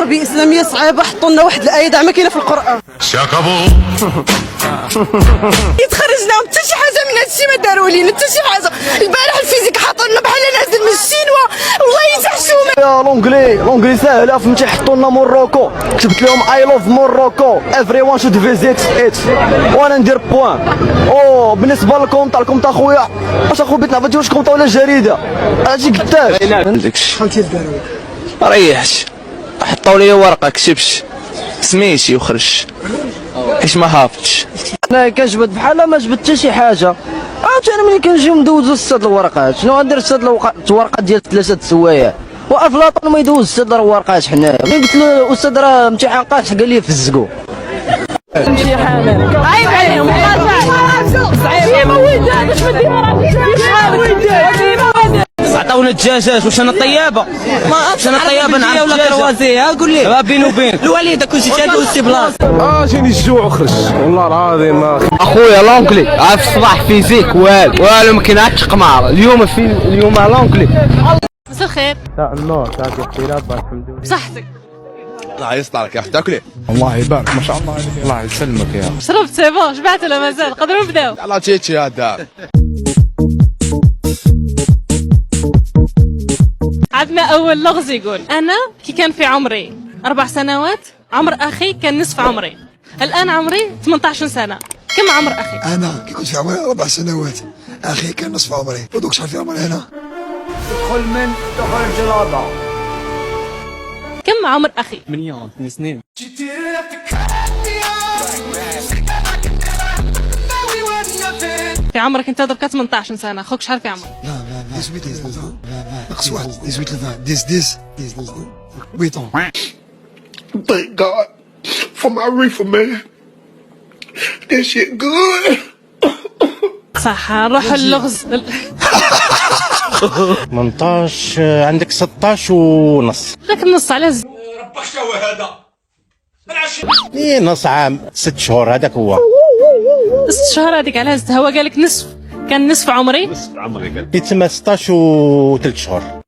تربيه اسلاميه صعيبه، حطوا لنا واحد الايه دعما كاينه في القران. شاكابو يتخرجنا حتى شي حاجه من هادشي ما داروا لينا حتى شي حاجه. البارح الفيزيك حطوا لنا بحال نازل من الشينوا، والله يتحشوم. يا لونجلي ساهله، فهمتي؟ حطوا لنا موروكو، كتبت لهم اي لوف موروكو ايفري وان شود فيزيت ات، وانا ندير بوان. او بالنسبه لكم خويا، واش اخو بيت لعبتي واش كومطا ولا جريده؟ هادشي قداش داكشي ريحش، حطوا لي ورقه كتبش سميتي وخرج حيت ما حافظش. انا كنجبد بحال ما جبت حتى شي حاجه. عاوتاني ملي كنجيو ندوزو 6 الورقات، شنو غندير 6 الورقات ديال 3 السوايع؟ وافلاطون ما يدوز 6 الورقات حنايا. ملي قلت له الاستاذ راه امتحان قاصح، قال لي فزقو. شي حامل عيب عليهم صعيب ما ولدان باش ما دير عطاونا الدجاجات، واش انا طيابه؟ ما عرفتش انا طيابه نعرف ولا كروازيه. قول لي بيني وبين الوالده كلشي تادو سي بلاصه. جاني الجوع وخرج والله العظيم. اخويا لونكلي عارف الصباح فيزيك والو ما كاينش قمار. اليوم لونكلي. مساء الخير. مساء النور. تاعك اختلاف الحمد لله. بصحتك؟ الله يصلح لك يا اخي، تاكلي؟ الله يبارك ما شاء الله عليك. الله يسلمك يا شربت سي بون، شبعت ولا مازال؟ نقدروا نبداو. الله تيتي هذا. عندنا أول لغز يقول: أنا كي كان في عمري 4 سنوات عمر أخي كان نصف عمري، الآن عمري 18 سنة، كم عمر أخي؟ أنا كي كنت في عمري 4 سنوات أخي كان نصف عمري، ودوك شحال في عمري أنا؟ تدخل من تخرج الأربعة. كم عمر أخي؟ 8 سنين. في عمرك أنت دركا 18 سنة، خوك شحال في عمرك؟ لا 18 ناقص واحد 18 10 8 ans. Thank God for my reefer, man. That shit good. صح، نروح اللغز. 18 عندك 16 ونص. لك النص على زين. ايه نص عام 6 شهور هذاك هو. 6 شهور هذيك على زين. هو قال لك نصف، كان نصف عمري. يتم 16 و3 شهور.